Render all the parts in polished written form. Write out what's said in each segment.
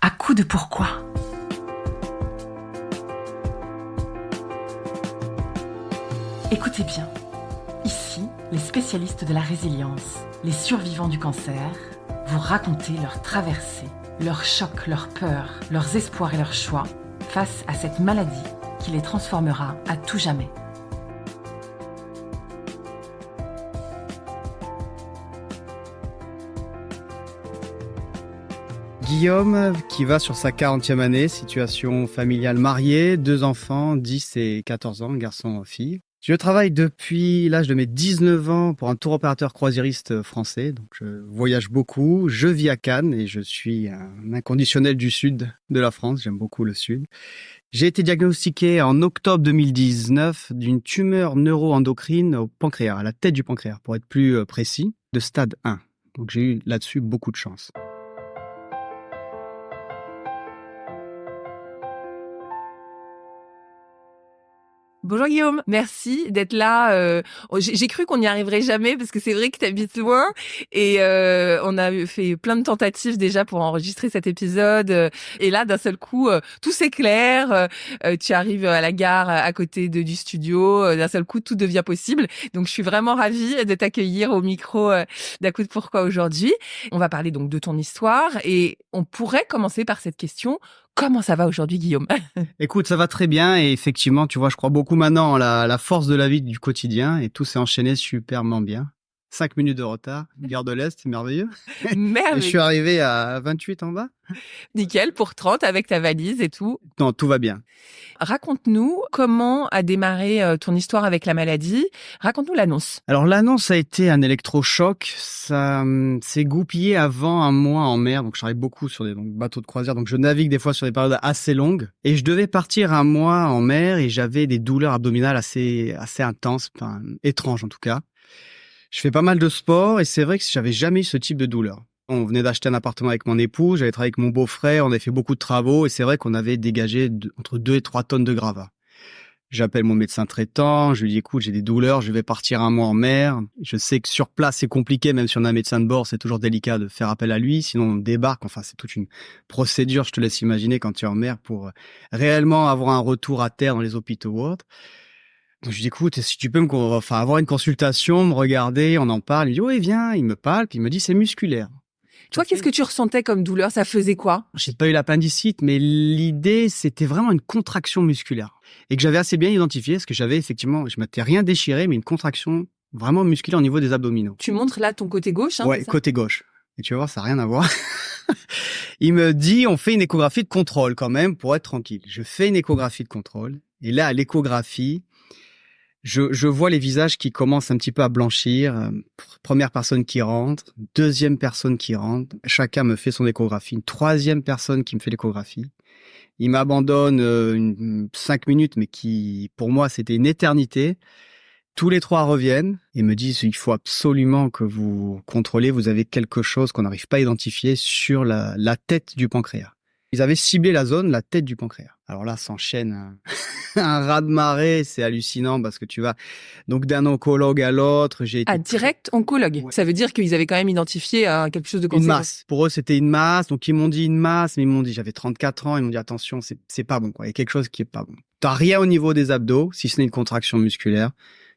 À coup de pourquoi. Écoutez bien. Ici, les spécialistes de la résilience, les survivants du cancer, vous raconter leur traversée, leurs chocs, leurs peurs, leurs espoirs et leurs choix face à cette maladie qui les transformera à tout jamais. Guillaume, qui va sur sa 40e année, situation familiale mariée, 2 enfants, 10 et 14 ans, garçon et fille. Je travaille depuis l'âge de mes 19 ans pour un tour opérateur croisiériste français, donc je voyage beaucoup, je vis à Cannes et je suis un inconditionnel du sud de la France, j'aime beaucoup le sud. J'ai été diagnostiqué en octobre 2019 d'une tumeur neuro-endocrine au pancréas, à la tête du pancréas, pour être plus précis, de stade 1. Donc j'ai eu là-dessus beaucoup de chance. Bonjour Guillaume, merci d'être là. J'ai cru qu'on n'y arriverait jamais parce que c'est vrai que tu habites loin et on a fait plein de tentatives déjà pour enregistrer cet épisode. Et là, d'un seul coup, tout s'éclaire. Tu arrives à la gare à côté du studio. D'un seul coup, tout devient possible. Donc, je suis vraiment ravie de t'accueillir au micro d'À coup de pourquoi aujourd'hui. On va parler donc de ton histoire et on pourrait commencer par cette question. Comment ça va aujourd'hui, Guillaume? Écoute, ça va très bien et effectivement, tu vois, je crois beaucoup maintenant en la force de la vie du quotidien et tout s'est enchaîné superbement bien. 5 minutes de retard, gare de l'Est, c'est merveilleux. Merveilleux. Et je suis arrivé à 28 en bas. Nickel, pour 30 avec ta valise et tout. Non, tout va bien. Raconte-nous comment a démarré ton histoire avec la maladie. Raconte-nous l'annonce. Alors l'annonce a été un électrochoc. Ça s'est goupillé avant un mois en mer. Donc je travaille beaucoup sur des bateaux de croisière. Donc je navigue des fois sur des périodes assez longues. Et je devais partir un mois en mer et j'avais des douleurs abdominales assez intenses, enfin, étranges en tout cas. Je fais pas mal de sport et c'est vrai que j'avais jamais eu ce type de douleur. On venait d'acheter un appartement avec mon époux, j'avais travaillé avec mon beau-frère, on avait fait beaucoup de travaux et c'est vrai qu'on avait dégagé entre 2 et 3 tonnes de gravats. J'appelle mon médecin traitant, je lui dis écoute, j'ai des douleurs, je vais partir un mois en mer. Je sais que sur place c'est compliqué, même si on a un médecin de bord, c'est toujours délicat de faire appel à lui, sinon on débarque, enfin c'est toute une procédure, je te laisse imaginer quand tu es en mer pour réellement avoir un retour à terre dans les hôpitaux ou autres. Donc je lui dis écoute, si tu peux avoir une consultation, me regarder, on en parle. Il me dit oui viens, il me palpe, il me dit c'est musculaire. Toi, qu'est-ce que tu ressentais comme douleur? Ça faisait quoi? J'ai pas eu l'appendicite, mais l'idée c'était vraiment une contraction musculaire et que j'avais assez bien identifié parce que j'avais effectivement, je m'étais rien déchiré, mais une contraction vraiment musculaire au niveau des abdominaux. Tu montres là ton côté gauche, hein? Ouais, côté gauche. Et tu vas voir, ça n'a rien à voir. Il me dit, on fait une échographie de contrôle quand même pour être tranquille. Je fais une échographie de contrôle et là, à l'échographie, je vois les visages qui commencent un petit peu à blanchir. Première personne qui rentre, deuxième personne qui rentre. Chacun me fait son échographie. Une troisième personne qui me fait l'échographie. Il m'abandonne 5 minutes, mais qui, pour moi, c'était une éternité. Tous les 3 reviennent et me disent il faut absolument que vous contrôlez. Vous avez quelque chose qu'on n'arrive pas à identifier sur la tête du pancréas. Ils avaient ciblé la zone, la tête du pancréas. Alors là, s'enchaîne un raz-de-marée, c'est hallucinant parce que tu vas donc d'un oncologue à l'autre. Direct oncologue. Ouais. Ça veut dire qu'ils avaient quand même identifié quelque chose de cancéreux. Une masse. Pour eux, c'était une masse. Donc ils m'ont dit une masse, mais ils m'ont dit j'avais 34 ans. Ils m'ont dit attention, c'est pas bon quoi. Il y a quelque chose qui est pas bon. T'as rien au niveau des abdos, si ce n'est une contraction musculaire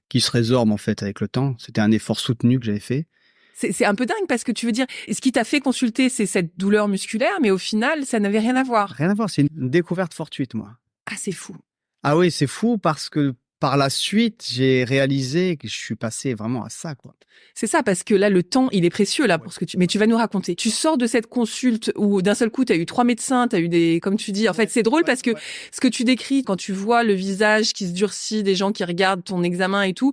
qui se résorbe en fait avec le temps. C'était un effort soutenu que j'avais fait. C'est un peu dingue parce que tu veux dire, ce qui t'a fait consulter, c'est cette douleur musculaire, mais au final, ça n'avait rien à voir. Rien à voir, c'est une découverte fortuite, moi. Ah, c'est fou. Ah oui, c'est fou parce que par la suite, j'ai réalisé que je suis passé vraiment à ça, quoi. C'est ça, parce que là, le temps, il est précieux, là, pour ce que mais tu vas nous raconter. Tu sors de cette consulte où, d'un seul coup, t'as eu 3 médecins, t'as eu comme tu dis, en fait, c'est drôle parce que ce que tu décris, quand tu vois le visage qui se durcit, des gens qui regardent ton examen et tout,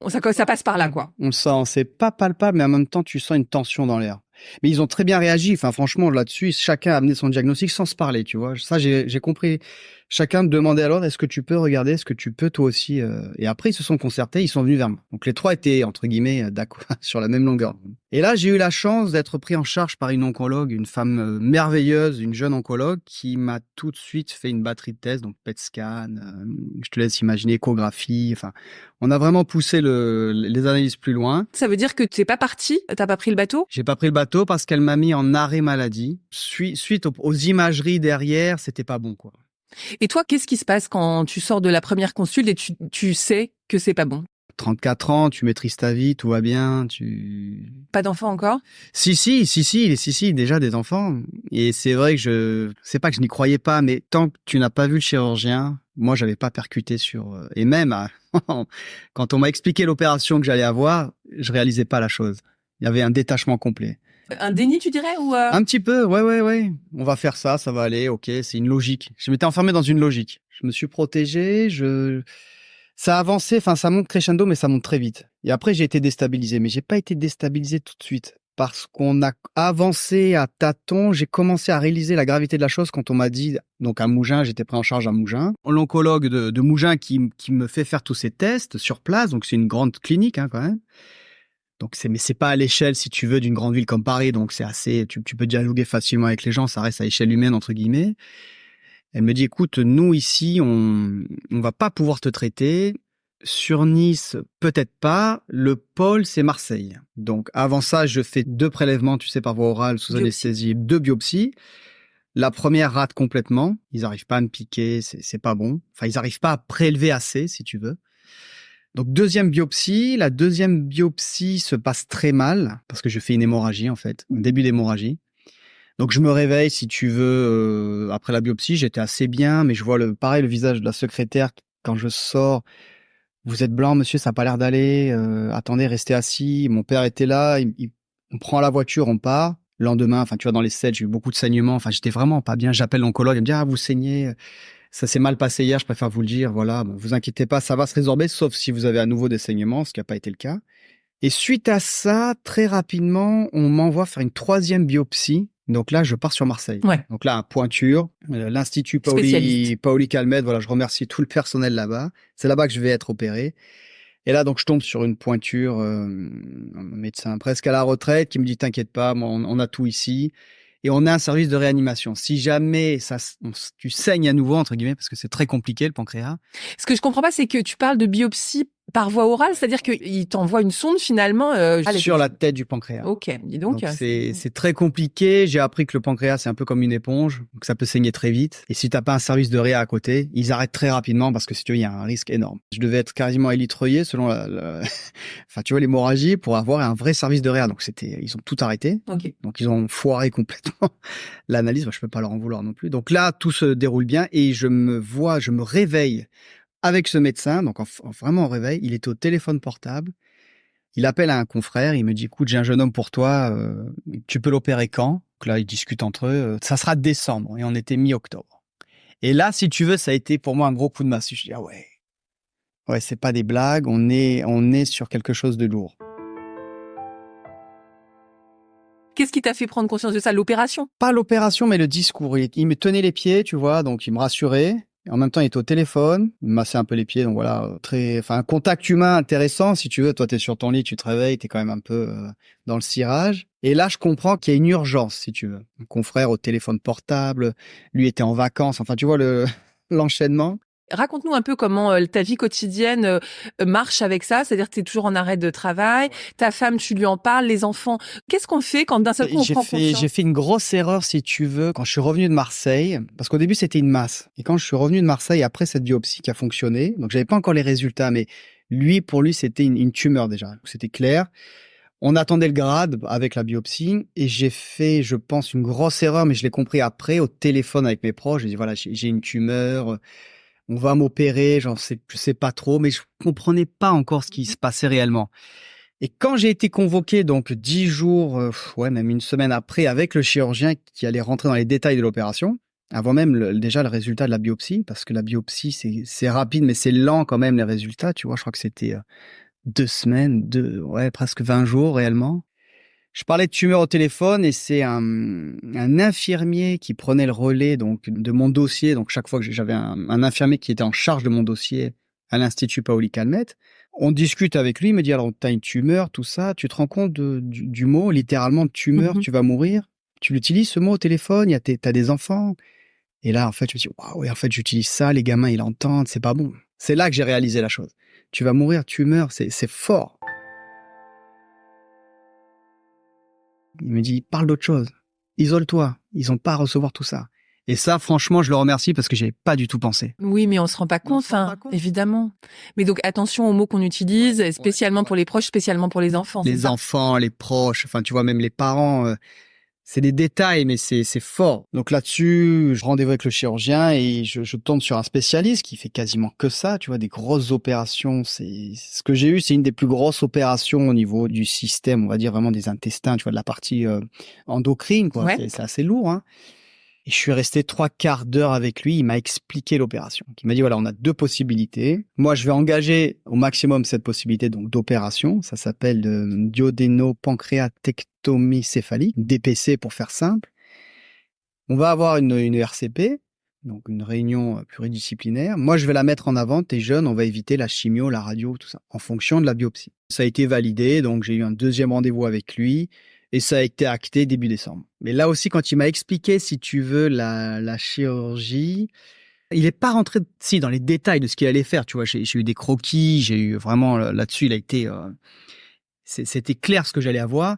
ça passe par là, quoi. On le sent, c'est pas palpable, mais en même temps, tu sens une tension dans l'air. Mais ils ont très bien réagi. Enfin, franchement, là-dessus, chacun a amené son diagnostic sans se parler, tu vois. Ça, j'ai compris chacun me demandait alors, est-ce que tu peux regarder, est-ce que tu peux toi aussi Et après, ils se sont concertés, ils sont venus vers moi. Donc les 3 étaient, entre guillemets, d'accord, sur la même longueur. Et là, j'ai eu la chance d'être pris en charge par une oncologue, une femme merveilleuse, une jeune oncologue, qui m'a tout de suite fait une batterie de tests, donc PET scan, je te laisse imaginer, échographie, enfin, on a vraiment poussé les analyses plus loin. Ça veut dire que tu n'es pas parti, t'as pas pris le bateau? J'ai pas pris le bateau parce qu'elle m'a mis en arrêt maladie. Suite aux imageries derrière, c'était pas bon, quoi. Et toi, qu'est-ce qui se passe quand tu sors de la première consulte et tu sais que c'est pas bon? 34 ans, tu maîtrises ta vie, tout va bien, Pas d'enfant encore? Si, déjà des enfants. Et c'est vrai que c'est pas que je n'y croyais pas, mais tant que tu n'as pas vu le chirurgien, moi, j'avais pas percuté sur, et même, quand on m'a expliqué l'opération que j'allais avoir, je réalisais pas la chose. Il y avait un détachement complet. Un déni, tu dirais, ou Un petit peu, ouais. On va faire ça va aller, ok, c'est une logique. Je m'étais enfermé dans une logique. Je me suis protégé, ça a avancé, enfin, ça monte crescendo, mais ça monte très vite. Et après, j'ai été déstabilisé, mais j'ai pas été déstabilisé tout de suite. Parce qu'on a avancé à tâtons, j'ai commencé à réaliser la gravité de la chose quand on m'a dit, donc à Mougins, j'étais pris en charge à Mougins. L'oncologue de Mougins qui me fait faire tous ces tests sur place, donc c'est une grande clinique, hein, quand même. Donc mais c'est pas à l'échelle, si tu veux, d'une grande ville comme Paris, donc c'est assez, tu peux dialoguer facilement avec les gens, ça reste à échelle humaine, entre guillemets. Elle me dit, écoute, nous ici, on va pas pouvoir te traiter. Sur Nice, peut-être pas. Le pôle, c'est Marseille. Donc avant ça, je fais 2 prélèvements, tu sais, par voie orale, sous anesthésie, 2 biopsies. La première rate complètement. Ils arrivent pas à me piquer, c'est pas bon. Enfin, ils arrivent pas à prélever assez, si tu veux. Donc deuxième biopsie, la deuxième biopsie se passe très mal parce que je fais une hémorragie en fait, un début d'hémorragie. Donc je me réveille, si tu veux, après la biopsie, j'étais assez bien, mais je vois le visage de la secrétaire quand je sors. Vous êtes blanc, monsieur, ça a pas l'air d'aller. Attendez, restez assis. Mon père était là, on prend la voiture, on part. Le lendemain, enfin tu vois, dans les 7, j'ai eu beaucoup de saignements. Enfin, j'étais vraiment pas bien. J'appelle l'oncologue, elle me dit vous saignez. Ça s'est mal passé hier, je préfère vous le dire. Voilà, bon, vous inquiétez pas, ça va se résorber, sauf si vous avez à nouveau des saignements, ce qui n'a pas été le cas. Et suite à ça, très rapidement, on m'envoie faire une 3e biopsie. Donc là, je pars sur Marseille. Ouais. Donc là, à Pointure, l'Institut Paoli Calmette. Voilà, je remercie tout le personnel là-bas. C'est là-bas que je vais être opéré. Et là, donc, je tombe sur une pointure, un médecin presque à la retraite qui me dit, t'inquiète pas, moi, on a tout ici. Et on a un service de réanimation. Si jamais tu saignes à nouveau, entre guillemets, parce que c'est très compliqué, le pancréas. Ce que je comprends pas, c'est que tu parles de biopsie par voie orale, c'est-à-dire qu'il t'envoie une sonde finalement sur la tête du pancréas. Ok, dis donc. C'est très compliqué. J'ai appris que le pancréas, c'est un peu comme une éponge, donc ça peut saigner très vite. Et si t'as pas un service de réa à côté, ils arrêtent très rapidement parce que si tu veux, il y a un risque énorme. Je devais être quasiment élitreillé selon enfin, tu vois, l'hémorragie pour avoir un vrai service de réa. Donc ils ont tout arrêté. Okay. Donc ils ont foiré complètement l'analyse. Je peux pas leur en vouloir non plus. Donc là, tout se déroule bien et je me réveille avec ce médecin, donc vraiment en réveil. Il était au téléphone portable. Il appelle à un confrère, il me dit, écoute, j'ai un jeune homme pour toi, tu peux l'opérer quand? Donc là, ils discutent entre eux, ça sera décembre, et on était mi-octobre. Et là, si tu veux, ça a été pour moi un gros coup de massue. Je dis, ouais, c'est pas des blagues, on est sur quelque chose de lourd. Qu'est-ce qui t'a fait prendre conscience de ça? L'opération? Pas l'opération, mais le discours. Il me tenait les pieds, tu vois, donc il me rassurait. Et en même temps, il était au téléphone, il me massait un peu les pieds, donc voilà, un contact humain intéressant, si tu veux. Toi, t'es sur ton lit, tu te réveilles, t'es quand même un peu dans le cirage. Et là, je comprends qu'il y a une urgence, si tu veux. Mon confrère au téléphone portable, lui était en vacances, enfin, tu vois l'enchaînement. Raconte-nous un peu comment ta vie quotidienne marche avec ça, c'est-à-dire que tu es toujours en arrêt de travail, ta femme, tu lui en parles, les enfants. Qu'est-ce qu'on fait quand d'un seul coup on prend conscience? J'ai fait une grosse erreur, si tu veux, quand je suis revenu de Marseille, parce qu'au début c'était une masse. Et quand je suis revenu de Marseille après cette biopsie qui a fonctionné, donc j'avais pas encore les résultats, mais pour lui c'était une tumeur déjà, donc c'était clair. On attendait le grade avec la biopsie et j'ai fait, je pense, une grosse erreur, mais je l'ai compris après au téléphone avec mes proches. J'ai dit voilà, j'ai une tumeur. On va m'opérer, je sais pas trop, mais je comprenais pas encore ce qui se passait réellement. Et quand j'ai été convoqué, donc 10 jours, même une semaine après, avec le chirurgien qui allait rentrer dans les détails de l'opération, avant même déjà le résultat de la biopsie, parce que la biopsie, c'est rapide, mais c'est lent quand même les résultats, tu vois, je crois que c'était 2 semaines, presque 20 jours réellement. Je parlais de tumeur au téléphone et c'est un infirmier qui prenait le relais donc de mon dossier. Donc chaque fois que j'avais un infirmier qui était en charge de mon dossier à l'Institut Paoli-Calmette, on discute avec lui, il me dit alors t'as une tumeur, tout ça, tu te rends compte du mot littéralement tumeur, tu vas mourir. Tu l'utilises ce mot au téléphone, t'as des enfants. Et là en fait je me dis waouh, ouais, en fait j'utilise ça, les gamins ils l'entendent, c'est pas bon. C'est là que j'ai réalisé la chose. Tu vas mourir, tu meurs, c'est fort. Il me dit, parle d'autre chose. Isole-toi. Ils ont pas à recevoir tout ça. Et ça, franchement, je le remercie parce que j'y avais pas du tout pensé. Oui, mais on se rend pas compte, évidemment. Mais donc, attention aux mots qu'on utilise, spécialement pour les proches, spécialement pour les enfants. Les enfants, les proches, enfin, tu vois, même les parents, c'est des détails, mais c'est fort. Donc là-dessus, je rendez-vous avec le chirurgien et je tombe sur un spécialiste qui fait quasiment que ça, tu vois, des grosses opérations. Ce que j'ai eu, c'est une des plus grosses opérations au niveau du système, on va dire vraiment des intestins, tu vois, de la partie endocrine, quoi. Ouais. C'est assez lourd, hein. Et je suis resté 3/4 d'heure avec lui. Il m'a expliqué l'opération. Il m'a dit, voilà, on a 2 possibilités. Moi, je vais engager au maximum cette possibilité donc d'opération. Ça s'appelle duodéno-pancréatectomie céphalique, DPC pour faire simple. On va avoir une RCP, donc une réunion pluridisciplinaire. Moi, je vais la mettre en avant. T'es jeune, on va éviter la chimio, la radio, tout ça, en fonction de la biopsie. Ça a été validé, donc j'ai eu un 2e rendez-vous avec lui. Et ça a été acté début décembre. Mais là aussi, quand il m'a expliqué, si tu veux, la chirurgie, il est pas rentré dans les détails de ce qu'il allait faire. Tu vois, j'ai eu des croquis, j'ai eu vraiment là-dessus, il a été, c'était clair ce que j'allais avoir.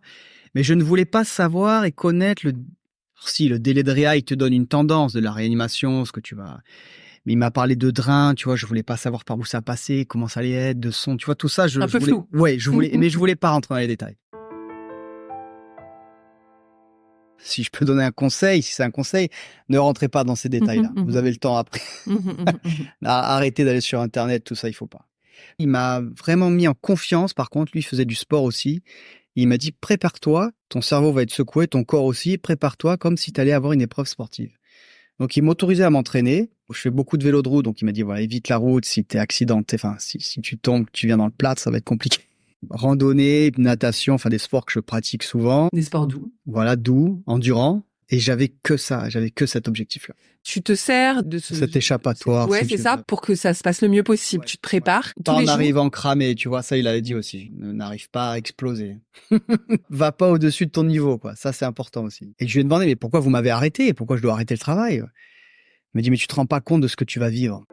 Mais je ne voulais pas savoir et connaître si le délai de réa, il te donne une tendance de la réanimation, ce que tu vas. Mais il m'a parlé de drain, tu vois, je voulais pas savoir par où ça passait, comment ça allait être, de son, tu vois, tout ça, Un peu flou. Ouais, mais je voulais pas rentrer dans les détails. Si je peux donner un conseil, si c'est un conseil, ne rentrez pas dans ces détails-là. Vous avez le temps après. Arrêtez d'aller sur Internet, tout ça, il faut pas. Il m'a vraiment mis en confiance. Par contre, lui, il faisait du sport aussi. Il m'a dit, prépare-toi, ton cerveau va être secoué, ton corps aussi, prépare-toi comme si tu allais avoir une épreuve sportive. Donc, il m'autorisait à m'entraîner. Je fais beaucoup de vélo de route, donc il m'a dit, voilà, évite la route, si t'es accidenté, enfin, si tu tombes, tu viens dans le plat, ça va être compliqué. Randonnée, natation, enfin des sports que je pratique souvent. Des sports doux. Voilà, doux, endurant. Et j'avais que ça, j'avais que cet objectif-là. Tu te sers de cet échappatoire. Ouais, si c'est ça, pour que ça se passe le mieux possible. Ouais, tu te prépares pas tous les en jours. arrivant cramé, tu vois, ça il avait dit aussi. N'arrive pas à exploser. Va pas au-dessus de ton niveau, quoi. Ça, c'est important aussi. Et je lui ai demandé, mais pourquoi vous m'avez arrêté? Pourquoi je dois arrêter le travail? Il m'a dit, mais tu te rends pas compte de ce que tu vas vivre.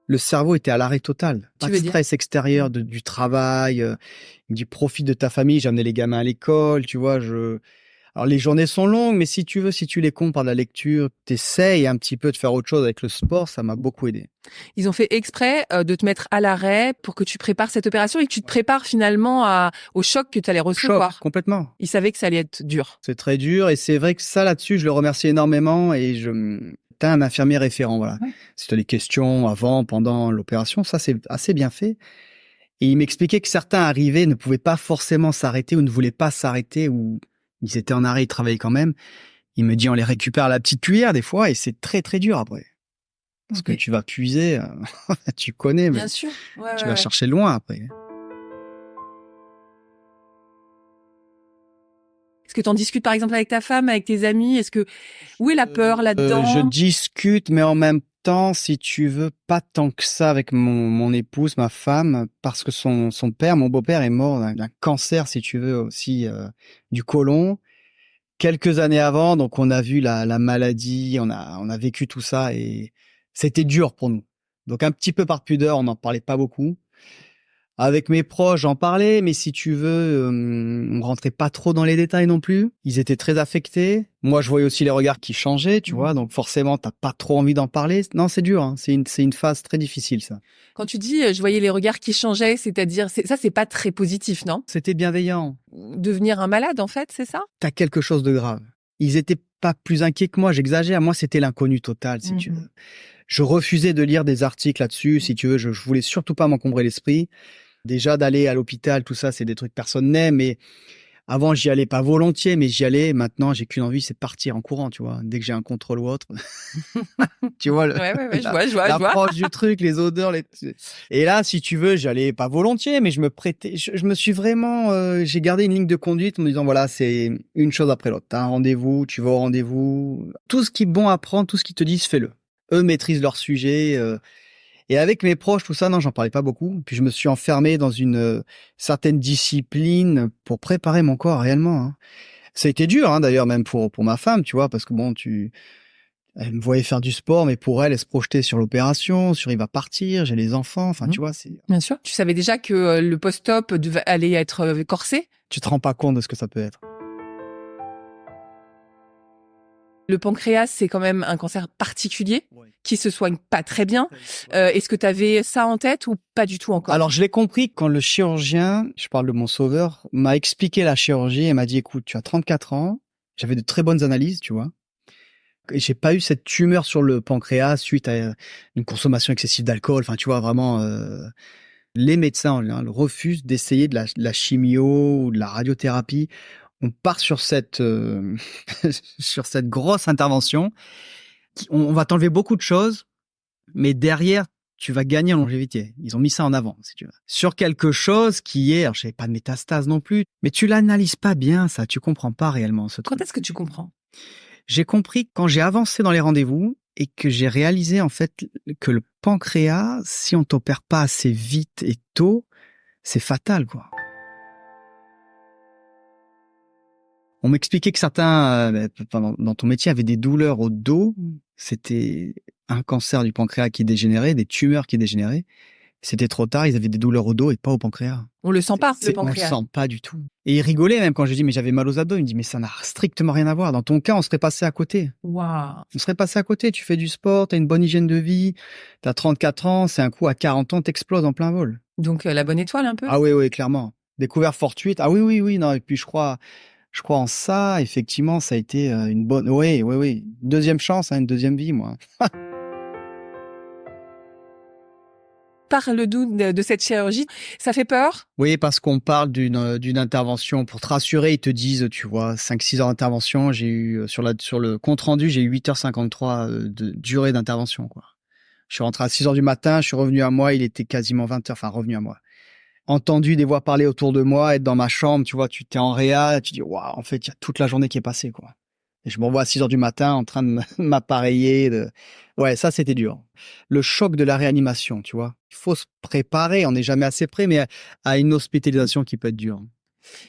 Le cerveau était à l'arrêt total. Pas de stress extérieur du travail. Il me dit, profite de ta famille. J'ai amené les gamins à l'école, tu vois. Alors, les journées sont longues, mais si tu les comptes par la lecture, t'essayes un petit peu de faire autre chose avec le sport, ça m'a beaucoup aidé. Ils ont fait exprès de te mettre à l'arrêt pour que tu prépares cette opération et que tu te prépares finalement au choc que tu allais recevoir. Choc, complètement. Ils savaient que ça allait être dur. C'est très dur et c'est vrai que ça, là-dessus, je le remercie énormément et t'as un infirmier référent, voilà. Ouais. Si t'as des questions avant, pendant l'opération, ça, c'est assez bien fait. Et il m'expliquait que certains arrivaient, ne pouvaient pas forcément s'arrêter ou ne voulaient pas s'arrêter ou ils étaient en arrêt, ils travaillaient quand même. Il me dit, on les récupère à la petite cuillère des fois et c'est très, très dur après. Parce que tu vas puiser, tu connais, mais bien sûr. Ouais, tu vas chercher loin après. Est-ce que tu en discutes par exemple avec ta femme, avec tes amis? Où est la peur là-dedans? Je discute, mais en même temps, si tu veux, pas tant que ça avec mon épouse, ma femme, parce que son père, mon beau-père, est mort d'un cancer, si tu veux, aussi du côlon. Quelques années avant, donc on a vu la maladie, on a vécu tout ça et c'était dur pour nous. Donc un petit peu par pudeur, on n'en parlait pas beaucoup. Avec mes proches, j'en parlais, mais si tu veux, on rentrait pas trop dans les détails non plus. Ils étaient très affectés. Moi, je voyais aussi les regards qui changeaient, tu vois. Donc forcément, t'as pas trop envie d'en parler. Non, c'est dur. Hein. C'est une phase très difficile, ça. Quand tu dis, je voyais les regards qui changeaient, c'est-à-dire, ça, c'est pas très positif, non? C'était bienveillant. Devenir un malade, en fait, c'est ça? T'as quelque chose de grave. Ils étaient pas plus inquiets que moi. J'exagère. Moi, c'était l'inconnu total, si tu veux. Je refusais de lire des articles là-dessus, si tu veux. Je voulais surtout pas m'encombrer l'esprit. Déjà, d'aller à l'hôpital, tout ça, c'est des trucs que personne n'aime, mais Avant, j'y allais pas volontiers, mais j'y allais. Maintenant, j'ai qu'une envie, c'est de partir en courant, tu vois. Dès que j'ai un contrôle ou autre. Tu vois, Ouais, je vois. l'approche du truc, les odeurs. Et là, si tu veux, j'y allais pas volontiers, mais je me prêtais. Je me suis vraiment. J'ai gardé une ligne de conduite en me disant, voilà, c'est une chose après l'autre. T'as un rendez-vous, tu vas au rendez-vous. Tout ce qui est bon à prendre, tout ce qu'ils te disent, fais-le. Eux maîtrisent leur sujet. Et avec mes proches, tout ça, non, j'en parlais pas beaucoup. Puis je me suis enfermé dans une certaine discipline pour préparer mon corps réellement. Hein. Ça a été dur, hein, d'ailleurs, même pour ma femme, tu vois, parce que bon, elle me voyait faire du sport, mais pour elle, elle se projetait sur l'opération, sur il va partir, j'ai les enfants, enfin, tu vois, Bien sûr. Tu savais déjà que le post-op allait être corsé? tu te rends pas compte de ce que ça peut être. Le pancréas, c'est quand même un cancer particulier Ouais. qui se soigne pas très bien. Est-ce que tu avais ça en tête ou pas du tout encore? Alors, je l'ai compris quand le chirurgien, je parle de mon sauveur, m'a expliqué la chirurgie et m'a dit, écoute, tu as 34 ans, j'avais de très bonnes analyses, tu vois. Et j'ai pas eu cette tumeur sur le pancréas suite à une consommation excessive d'alcool. Enfin, tu vois, vraiment, les médecins en général refusent d'essayer de la chimio ou de la radiothérapie. On part sur cette sur cette grosse intervention. On va t'enlever beaucoup de choses, mais derrière, tu vas gagner en longévité. Ils ont mis ça en avant, si tu veux. Sur quelque chose qui est, alors je n'avais pas de métastase non plus, mais tu l'analyses pas bien, ça. Tu comprends pas réellement ce truc. Quand est-ce que tu comprends? J'ai compris quand j'ai avancé dans les rendez-vous et que j'ai réalisé en fait que le pancréas, si on t'opère pas assez vite et tôt, c'est fatal, quoi. On m'expliquait que certains, dans ton métier, avaient des douleurs au dos. C'était un cancer du pancréas qui dégénérait, des tumeurs qui dégénéraient. C'était trop tard, ils avaient des douleurs au dos et pas au pancréas. On le sent pas, le On le pancréas. sent pas du tout. Et il rigolait même quand je dis mais j'avais mal aux abdos. Il me dit mais ça n'a strictement rien à voir. Dans ton cas, on serait passé à côté. Waouh. On serait passé à côté. Tu fais du sport, t'as une bonne hygiène de vie, t'as 34 ans, c'est un coup à 40 ans, t'exploses en plein vol. Donc la bonne étoile un peu? Ah oui, clairement. Découverte fortuite. Ah oui, non. Et puis je crois en ça. Effectivement, ça a été une bonne. Oui. Deuxième chance, hein, une deuxième vie, moi. Parle-nous de cette chirurgie. Ça fait peur? Oui, parce qu'on parle d'une intervention. Pour te rassurer, ils te disent, tu vois, 5-6 heures d'intervention. J'ai eu, sur le compte rendu, j'ai eu 8h53 de durée d'intervention, quoi. Je suis rentré à 6 heures du matin, je suis revenu à moi, il était quasiment 20 heures, enfin, revenu à moi. Entendu des voix parler autour de moi, être dans ma chambre, tu vois, tu t'es en réa, tu dis, waouh, en fait, il y a toute la journée qui est passée, quoi. Et je me revois à 6 heures du matin en train de m'appareiller. Ouais, ça, c'était dur. Le choc de la réanimation, tu vois. Il faut se préparer, on n'est jamais assez prêt, mais à une hospitalisation qui peut être dure.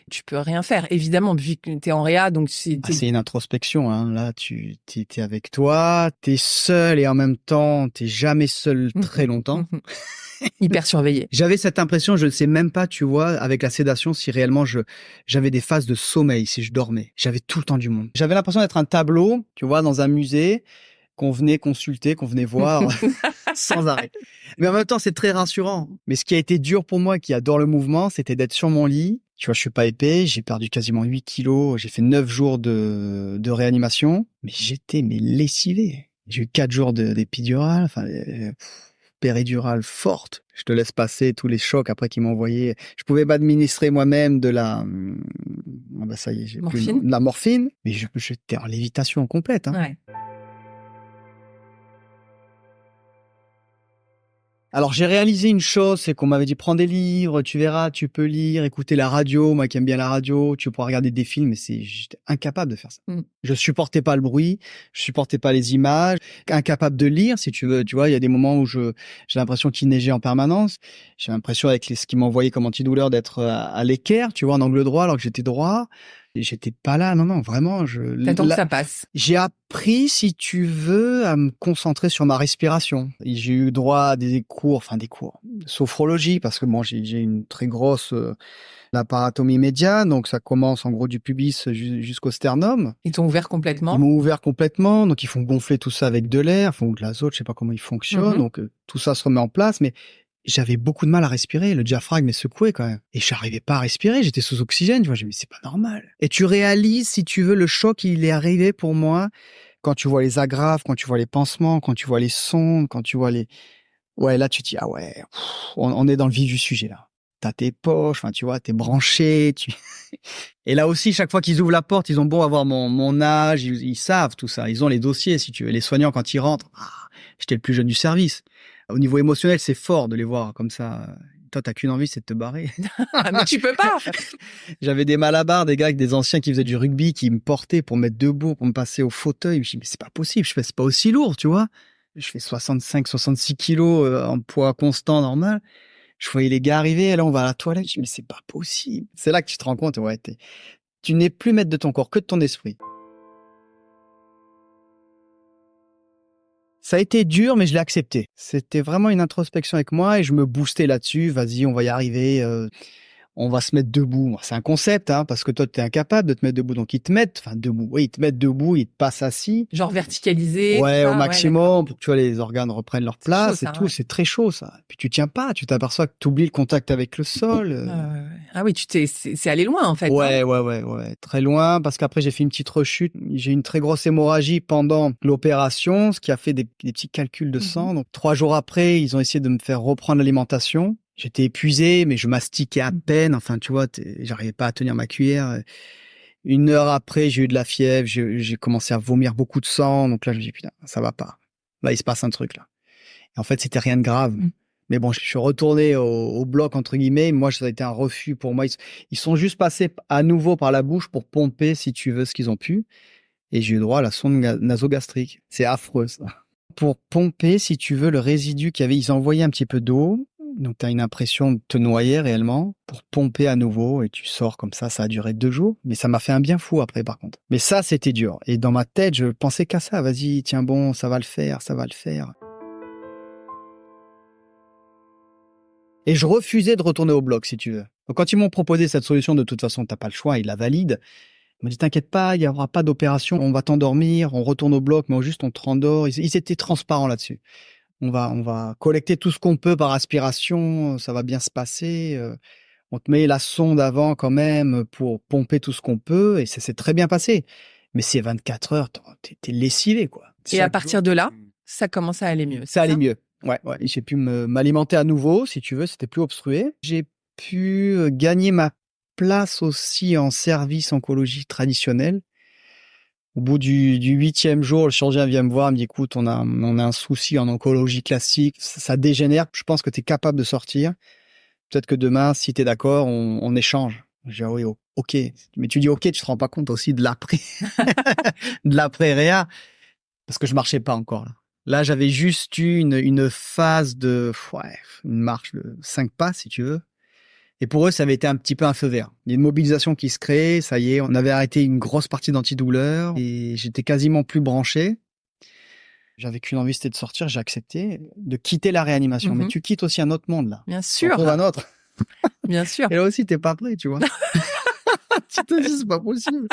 Tu peux rien faire, évidemment, vu que t'es en réa, donc C'est une introspection, hein. Là, t'es avec toi, t'es seul et en même temps, t'es jamais seul très longtemps. Hyper surveillé. J'avais cette impression, je ne sais même pas, tu vois, avec la sédation, si réellement j'avais des phases de sommeil, si je dormais. J'avais tout le temps du monde. J'avais l'impression d'être un tableau, tu vois, dans un musée, qu'on venait consulter, qu'on venait voir sans arrêt. Mais en même temps, c'est très rassurant. Mais ce qui a été dur pour moi, qui adore le mouvement, c'était d'être sur mon lit. Tu vois, je suis pas épais, j'ai perdu quasiment 8 kilos, j'ai fait 9 jours de réanimation, mais j'étais lessivé. J'ai eu 4 jours d'épidural, enfin, péridurale forte. Je te laisse passer tous les chocs après qu'ils m'ont envoyé. Je pouvais m'administrer moi-même de la, ça y est, j'ai plus Morphine? de la morphine, mais j'étais en lévitation complète, hein. Ouais. Alors, j'ai réalisé une chose, c'est qu'on m'avait dit, prends des livres, tu verras, tu peux lire, écouter la radio. Moi qui aime bien la radio, tu pourras regarder des films, mais j'étais incapable de faire ça. Je supportais pas le bruit, je supportais pas les images, incapable de lire, si tu veux. Tu vois, il y a des moments où j'ai l'impression qu'il neigeait en permanence. J'ai l'impression avec ce qu'ils m'envoyaient comme antidouleur d'être à l'équerre, tu vois, en angle droit, alors que j'étais droit. Et j'étais pas là, non, vraiment. T'attends que ça passe. J'ai appris, si tu veux, à me concentrer sur ma respiration. Et j'ai eu droit à des cours de sophrologie, parce que bon, j'ai une très grosse laparatomie médiane, donc ça commence en gros du pubis jusqu'au sternum. Ils t'ont ouvert complètement? Ils m'ont ouvert complètement, donc ils font gonfler tout ça avec de l'air, ou de l'azote, je sais pas comment ils fonctionnent, donc tout ça se remet en place, mais j'avais beaucoup de mal à respirer, le diaphragme est secoué quand même. Et j'arrivais pas à respirer, j'étais sous oxygène, tu vois, je me dis c'est pas normal. Et tu réalises, si tu veux, le choc, il est arrivé pour moi quand tu vois les agrafes, quand tu vois les pansements, quand tu vois les sondes, quand tu vois les... Ouais, là tu te dis, ah ouais, on est dans le vif du sujet là. t'as tes poches, enfin, tu vois, t'es branché. Et là aussi, chaque fois qu'ils ouvrent la porte, ils ont beau avoir mon âge, ils savent tout ça. Ils ont les dossiers, si tu veux. Les soignants, quand ils rentrent, j'étais le plus jeune du service. Au niveau émotionnel, c'est fort de les voir comme ça. Toi, t'as qu'une envie, c'est de te barrer. Mais tu peux pas. J'avais des malabars, des gars, des anciens qui faisaient du rugby, qui me portaient pour me mettre debout, pour me passer au fauteuil. Je me dis, mais c'est pas possible, c'est pas aussi lourd, tu vois. Je fais 65, 66 kilos en poids constant, normal. Je voyais les gars arriver, là, on va à la toilette. Je me dis, mais c'est pas possible. C'est là que tu te rends compte, ouais, tu n'es plus maître de ton corps, que de ton esprit. Ça a été dur, mais je l'ai accepté. C'était vraiment une introspection avec moi et je me boostais là-dessus. Vas-y, on va y arriver. On va se mettre debout. C'est un concept, hein, parce que toi, tu es incapable de te mettre debout. Donc, ils te mettent, debout. Oui, ils te mettent debout, ils te passent assis. Genre verticalisé. Ouais, ça, au maximum, pour que tu vois, les organes reprennent leur place chaud, et tout. Ouais. C'est très chaud, ça. Puis tu tiens pas, tu t'aperçois que tu oublies le contact avec le sol. Ah oui, c'est allé loin, en fait. Ouais, ouais. Très loin, parce qu'après, j'ai fait une petite rechute. J'ai eu une très grosse hémorragie pendant l'opération, ce qui a fait des petits calculs de sang. Donc, 3 jours après, ils ont essayé de me faire reprendre l'alimentation. J'étais épuisé, mais je mastiquais à peine. Enfin, tu vois, j'arrivais pas à tenir ma cuillère. 1 heure après, j'ai eu de la fièvre. J'ai commencé à vomir beaucoup de sang. Donc là, je me dis, putain, ça va pas. Là, il se passe un truc, là. Et en fait, c'était rien de grave. Mais bon, je suis retourné au bloc, entre guillemets. Moi, ça a été un refus pour moi. Ils sont juste passés à nouveau par la bouche pour pomper, si tu veux, ce qu'ils ont pu. Et j'ai eu droit à la sonde nasogastrique. C'est affreux, ça. Pour pomper, si tu veux, le résidu qu'il y avait, ils envoyaient un petit peu d'eau. Donc, tu as une impression de te noyer réellement pour pomper à nouveau et tu sors comme ça. Ça a duré 2 jours, mais ça m'a fait un bien fou après, par contre. Mais ça, c'était dur. Et dans ma tête, je pensais qu'à ça. Vas-y, tiens bon, ça va le faire, ça va le faire. Et je refusais de retourner au bloc, si tu veux. Donc, quand ils m'ont proposé cette solution, de toute façon, t'as pas le choix, ils la valident. Ils m'ont dit, t'inquiète pas, il n'y aura pas d'opération, on va t'endormir, on retourne au bloc, mais juste on te rendort. Ils étaient transparents là-dessus. On va collecter tout ce qu'on peut par aspiration, ça va bien se passer. On te met la sonde avant quand même pour pomper tout ce qu'on peut et ça s'est très bien passé. Mais c'est 24 heures, t'es lessivé, quoi. Et à partir de là, ça commence à aller mieux. Ça allait mieux. Ouais. J'ai pu m'alimenter à nouveau, si tu veux, c'était plus obstrué. J'ai pu gagner ma place aussi en service oncologie traditionnel. Au bout du 8e jour, le chirurgien vient me voir, me dit, écoute, on a un souci en oncologie classique, ça dégénère, je pense que tu es capable de sortir. Peut-être que demain, si tu es d'accord, on échange. Je dis, ah oui, ok. Mais tu dis, ok, tu te rends pas compte aussi de l'après, de l'après-réa, parce que je marchais pas encore là. Là, j'avais juste eu une phase une marche de 5 pas, si tu veux. Et pour eux, ça avait été un petit peu un feu vert. Il y a une mobilisation qui se crée, ça y est, on avait arrêté une grosse partie d'antidouleur et j'étais quasiment plus branché. J'avais qu'une envie, c'était de sortir, j'ai accepté de quitter la réanimation. Mais tu quittes aussi un autre monde, là. Bien sûr. On trouve un autre. Bien sûr. Et là aussi, t'es pas prêt, tu vois. Tu te dis, c'est pas possible.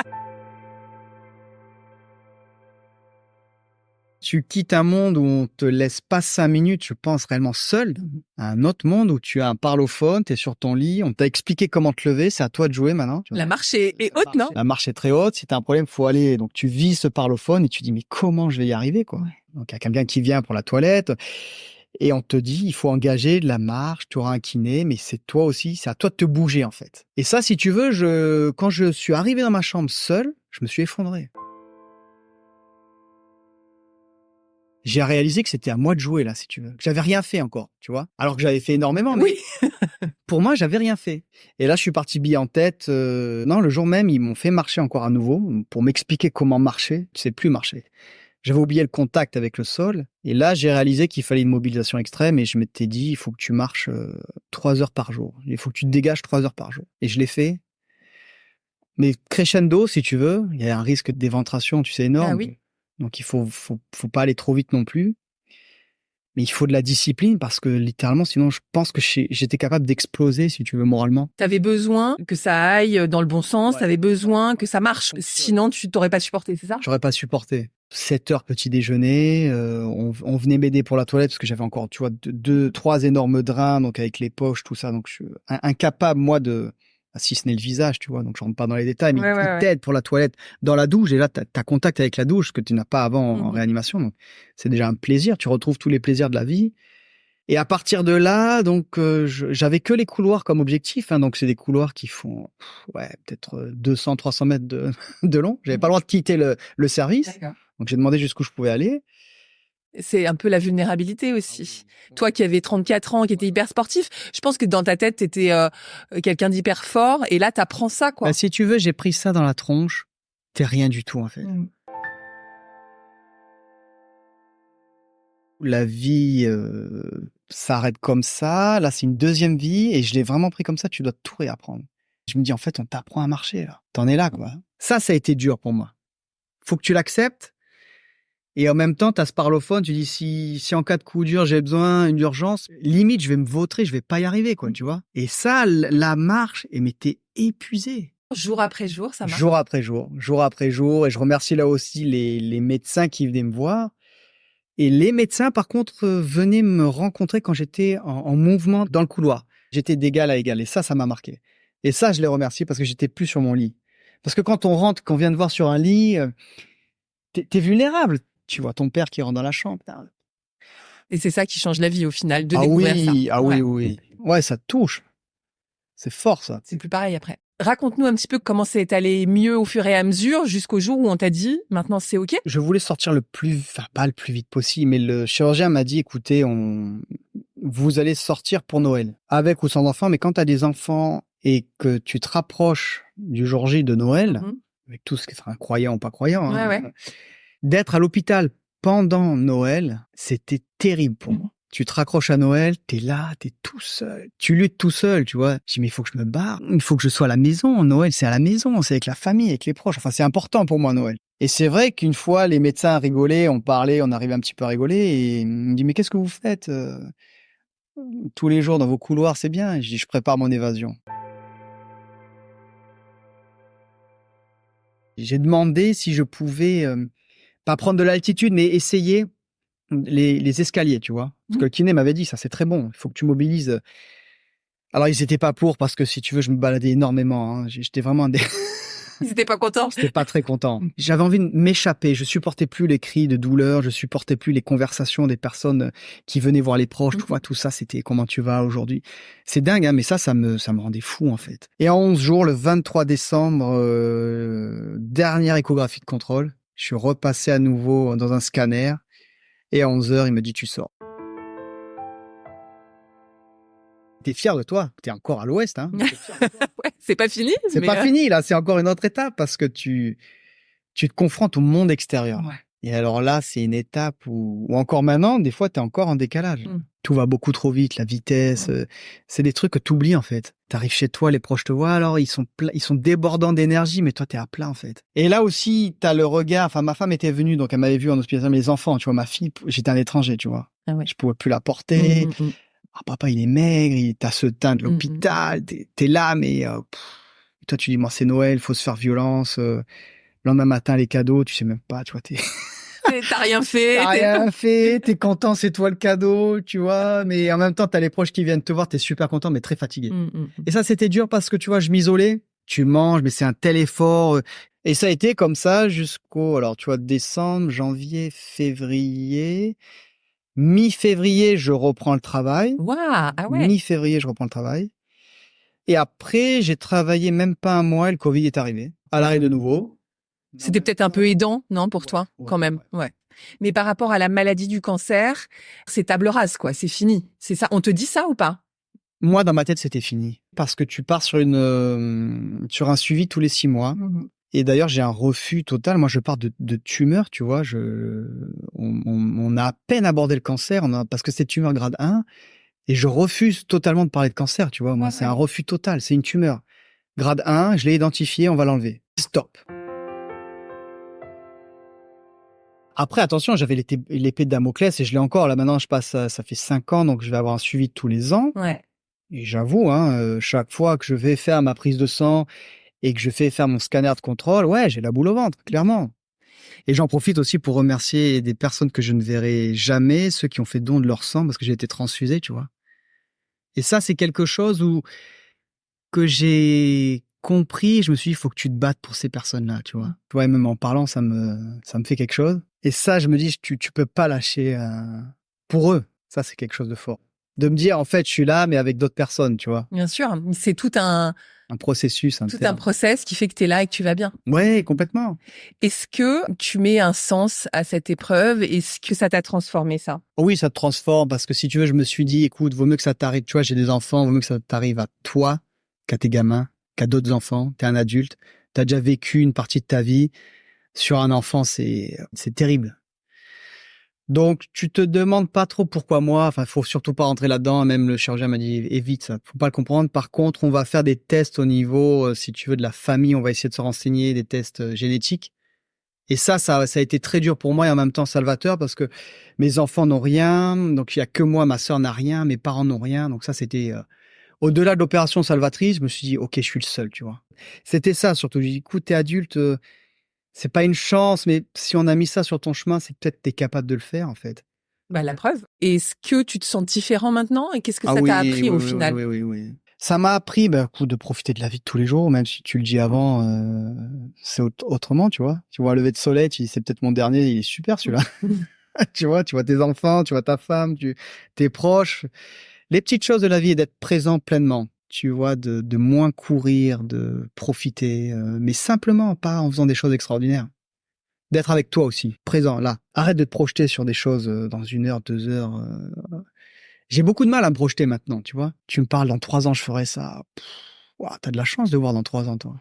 Tu quittes un monde où on te laisse pas 5 minutes, je pense, réellement seul, à un autre monde où tu as un parlophone, t'es sur ton lit, on t'a expliqué comment te lever, c'est à toi de jouer maintenant. La marche est haute, non? La marche est très haute, si t'as un problème, faut aller, donc tu vis ce parlophone et tu dis, mais comment je vais y arriver, quoi? Donc, il y a quelqu'un qui vient pour la toilette et on te dit, il faut engager de la marche, tu auras un kiné, mais c'est toi aussi, c'est à toi de te bouger, en fait. Et ça, si tu veux, quand je suis arrivé dans ma chambre seul, je me suis effondré. J'ai réalisé que c'était à moi de jouer, là, si tu veux. J'avais rien fait encore, tu vois. Alors que j'avais fait énormément, mais oui. pour moi, j'avais rien fait. Et là, je suis parti bille en tête. Non, le jour même, ils m'ont fait marcher encore à nouveau pour m'expliquer comment marcher. Tu sais plus marcher. J'avais oublié le contact avec le sol. Et là, j'ai réalisé qu'il fallait une mobilisation extrême et je m'étais dit, il faut que tu marches 3 heures par jour. Il faut que tu te dégages 3 heures par jour. Et je l'ai fait. Mais crescendo, si tu veux, il y a un risque d'éventration, tu sais, énorme. Ah oui. Donc, il faut pas aller trop vite non plus. Mais il faut de la discipline parce que littéralement, sinon, je pense que j'étais capable d'exploser, si tu veux, moralement. T'avais besoin que ça aille dans le bon sens, t'avais besoin que ça marche. Sinon, tu t'aurais pas supporté, c'est ça? J'aurais pas supporté. 7 heures petit déjeuner, on venait m'aider pour la toilette parce que j'avais encore, tu vois, 3 énormes drains, donc avec les poches, tout ça. Donc, je suis incapable, moi, si ce n'est le visage, tu vois, donc je rentre pas dans les détails, mais il t'aide pour la toilette dans la douche, et là, t'as contact avec la douche que tu n'as pas avant en réanimation, donc c'est déjà un plaisir, tu retrouves tous les plaisirs de la vie, Et à partir de là, donc, j'avais que les couloirs comme objectif. Hein, donc, c'est des couloirs qui font peut-être 200, 300 mètres de long. J'avais pas le droit de quitter le service. D'accord. Donc, j'ai demandé jusqu'où je pouvais aller. C'est un peu la vulnérabilité aussi. Toi qui avais 34 ans, qui étais hyper sportif, je pense que dans ta tête, t'étais quelqu'un d'hyper fort. Et là, t'apprends ça, quoi. Bah, si tu veux, j'ai pris ça dans la tronche. T'es rien du tout, en fait. La vie s'arrête comme ça. Là, c'est une deuxième vie et je l'ai vraiment pris comme ça. Tu dois tout réapprendre. Je me dis, en fait, on t'apprend à marcher, là. T'en es là, quoi. Ça a été dur pour moi. Faut que tu l'acceptes. Et en même temps, t'as ce parlophone. Tu dis, si en cas de coup dur, j'ai besoin d'une urgence, limite, je vais me vautrer, je vais pas y arriver, quoi, tu vois. Et ça, la marche, mais t'es épuisé. Jour après jour, ça marche. Jour après jour, jour après jour. Et je remercie là aussi les médecins qui venaient me voir. Et les médecins, par contre, venaient me rencontrer quand j'étais en mouvement dans le couloir. J'étais d'égal à égal. Et ça m'a marqué. Et ça, je les remercie parce que j'étais plus sur mon lit. Parce que quand on rentre, qu'on vient de voir sur un lit, t'es vulnérable. Tu vois ton père qui rentre dans la chambre. Putain. Et c'est ça qui change la vie au final, de découvrir ça. Ah oui, oui. Ouais, ça te touche. C'est fort, ça. C'est plus pareil après. Raconte-nous un petit peu comment c'est allé mieux au fur et à mesure jusqu'au jour où on t'a dit maintenant c'est OK. Je voulais sortir pas le plus vite possible, mais le chirurgien m'a dit écoutez, vous allez sortir pour Noël, avec ou sans enfants, mais quand tu as des enfants et que tu te rapproches du jour J de Noël, avec tout ce qui est croyant ou pas croyant, d'être à l'hôpital pendant Noël, c'était terrible pour moi. Tu te raccroches à Noël, t'es là, t'es tout seul. Tu luttes tout seul, tu vois. Je dis, mais il faut que je me barre. Il faut que je sois à la maison. Noël, c'est à la maison. C'est avec la famille, avec les proches. Enfin, c'est important pour moi, Noël. Et c'est vrai qu'une fois, les médecins rigolaient, on parlait, on arrivait un petit peu à rigoler. Et ils me disent, mais qu'est-ce que vous faites tous les jours dans vos couloirs? C'est bien. Je dis, je prépare mon évasion. J'ai demandé si je pouvais, pas prendre de l'altitude, mais essayer les escaliers, tu vois. Parce que le kiné m'avait dit, ça c'est très bon, il faut que tu mobilises. Alors ils étaient pas pour parce que si tu veux, je me baladais énormément. Hein. J'étais vraiment Ils étaient pas contents. J'étais pas très content. J'avais envie de m'échapper. Je supportais plus les cris de douleur. Je supportais plus les conversations des personnes qui venaient voir les proches. Tu vois, tout ça, c'était comment tu vas aujourd'hui. C'est dingue, hein, mais ça me rendait fou, en fait. Et en 11 jours, le 23 décembre, dernière échographie de contrôle, je suis repassé à nouveau dans un scanner. Et à 11h, il me dit, tu sors. T'es fier de toi. T'es encore à l'ouest, hein. Ouais, c'est pas fini. C'est pas fini, là. C'est encore une autre étape parce que tu te confrontes au monde extérieur. Ouais. Et alors là, c'est une étape où encore maintenant, des fois, t'es encore en décalage. Tout va beaucoup trop vite, la vitesse. C'est des trucs que t'oublies, en fait. T'arrives chez toi, les proches te voient, alors ils sont débordants d'énergie, mais toi, t'es à plat, en fait. Et là aussi, t'as le regard. Enfin, ma femme était venue, donc elle m'avait vu en hospitalisation, mais les enfants, tu vois, ma fille, j'étais un étranger, tu vois. Ah ouais. Je pouvais plus la porter. Ah, papa, il est maigre, t'as ce teint de l'hôpital, t'es là, mais toi, tu dis, moi, c'est Noël, faut se faire violence. Le lendemain matin, les cadeaux, tu sais même pas, tu vois, T'as rien fait. T'as rien fait, t'es content, c'est toi le cadeau, tu vois, mais en même temps, t'as les proches qui viennent te voir, t'es super content, mais très fatigué. Et ça, c'était dur parce que, tu vois, je m'isolais, tu manges, mais c'est un tel effort. Et ça a été comme ça jusqu'au, alors, tu vois, décembre, janvier, février. Mi-février, je reprends le travail. Waouh, ah ouais. Mi-février, je reprends le travail. Et après, j'ai travaillé même pas un mois et le Covid est arrivé. À l'arrêt de nouveau. C'était peut-être un peu aidant, non, pour toi, quand même. Ouais. Mais par rapport à la maladie du cancer, c'est table rase, quoi. C'est fini. C'est ça. On te dit ça ou pas? Moi, dans ma tête, c'était fini. Parce que tu pars sur sur un suivi tous les 6 mois. Et d'ailleurs, j'ai un refus total. Moi, je pars de tumeur, tu vois. On a à peine abordé le cancer, parce que c'est tumeur grade 1. Et je refuse totalement de parler de cancer, tu vois. Moi, c'est un refus total. C'est une tumeur. Grade 1, je l'ai identifié, on va l'enlever. Stop. Après, attention, j'avais l'épée de Damoclès et je l'ai encore. Là, maintenant, ça fait 5 ans, donc je vais avoir un suivi tous les ans. Ouais. Et j'avoue, chaque fois que je vais faire ma prise de sang et que je fais faire mon scanner de contrôle, ouais, j'ai la boule au ventre, clairement. Et j'en profite aussi pour remercier des personnes que je ne verrai jamais, ceux qui ont fait don de leur sang parce que j'ai été transfusé, tu vois. Et ça, c'est quelque chose que j'ai compris. Je me suis dit, il faut que tu te battes pour ces personnes-là, tu vois. Tu vois, même en parlant, ça me fait quelque chose. Et ça, je me dis, tu peux pas lâcher pour eux. Ça, c'est quelque chose de fort. De me dire, en fait, je suis là, mais avec d'autres personnes, tu vois. Bien sûr, c'est tout un Processus interne. process qui fait que tu es là et que tu vas bien. Ouais, complètement. Est-ce que tu mets un sens à cette épreuve? Est-ce que ça t'a transformé, ça? Oui, ça te transforme parce que si tu veux, je me suis dit, écoute, vaut mieux que ça t'arrive, tu vois, j'ai des enfants, vaut mieux que ça t'arrive à toi qu'à tes gamins, qu'à d'autres enfants. T'es un adulte, t'as déjà vécu une partie de ta vie. Sur un enfant, c'est terrible. Donc, tu te demandes pas trop pourquoi moi. Enfin, faut surtout pas rentrer là-dedans. Même le chirurgien m'a dit, évite ça. Faut pas le comprendre. Par contre, on va faire des tests au niveau, si tu veux, de la famille. On va essayer de se renseigner, des tests génétiques. Et ça a été très dur pour moi et en même temps salvateur parce que mes enfants n'ont rien. Donc, il y a que moi, ma sœur n'a rien, mes parents n'ont rien. Donc ça, c'était, au-delà de l'opération salvatrice, je me suis dit, OK, je suis le seul, tu vois. C'était ça, surtout. J'ai dit, écoute, t'es adulte, c'est pas une chance, mais si on a mis ça sur ton chemin, c'est que peut-être t'es capable de le faire, en fait. Bah, la preuve. Est-ce que tu te sens différent maintenant? Et qu'est-ce que ça oui, t'a appris au oui, final? oui. Ça m'a appris, de profiter de la vie de tous les jours, même si tu le dis avant, c'est autrement, tu vois. Tu vois un lever de soleil, tu dis, c'est peut-être mon dernier, il est super, celui-là. Tu vois tes enfants, tu vois ta femme, tes proches. Les petites choses de la vie et d'être présent pleinement. Tu vois, de moins courir, de profiter, mais simplement, pas en faisant des choses extraordinaires. D'être avec toi aussi, présent, là. Arrête de te projeter sur des choses dans 1 heure, 2 heures. J'ai beaucoup de mal à me projeter maintenant, tu vois. Tu me parles, dans 3 ans, je ferai ça. Ouah, t'as de la chance de voir dans 3 ans, toi.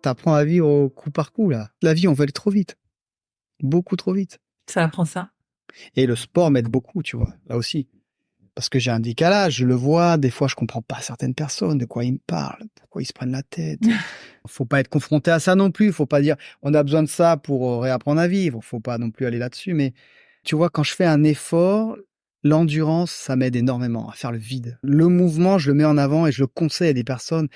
T'apprends à vivre au coup par coup, là. La vie, on va aller trop vite. Beaucoup trop vite. Ça apprend ça. Et le sport m'aide beaucoup, tu vois, là aussi. Parce que j'ai un décalage, je le vois, des fois je comprends pas certaines personnes, de quoi ils me parlent, pourquoi ils se prennent la tête. Faut pas être confronté à ça non plus, faut pas dire on a besoin de ça pour réapprendre à vivre, faut pas non plus aller là-dessus, mais tu vois, quand je fais un effort, l'endurance, ça m'aide énormément à faire le vide. Le mouvement, je le mets en avant et je le conseille à des personnes,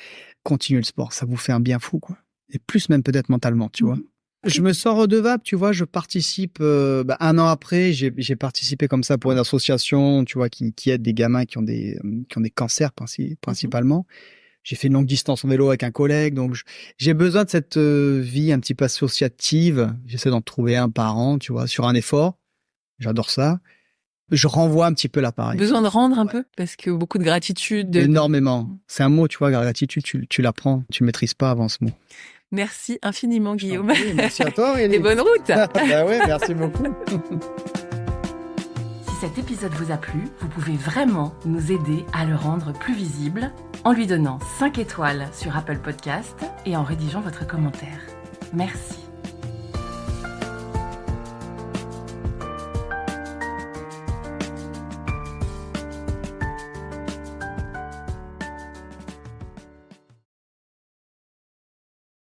continuez le sport, ça vous fait un bien fou, quoi. Et plus même peut-être mentalement, tu vois. Je me sens redevable, tu vois, je participe, 1 an après, j'ai participé comme ça pour une association, tu vois, qui aide des gamins qui ont des cancers principalement. J'ai fait une longue distance en vélo avec un collègue, donc j'ai besoin de cette vie un petit peu associative. J'essaie d'en trouver un par an, tu vois, sur un effort. J'adore ça. Je renvoie un petit peu l'appareil. Besoin de rendre un peu? Parce que beaucoup de gratitude. Énormément. C'est un mot, tu vois, gratitude, tu l'apprends, tu le maîtrises pas avant ce mot. Merci infiniment, Guillaume. Oui, merci à toi, Aurélie. Et bonne route. Ouais, merci beaucoup. Si cet épisode vous a plu, vous pouvez vraiment nous aider à le rendre plus visible en lui donnant 5 étoiles sur Apple Podcast et en rédigeant votre commentaire. Merci.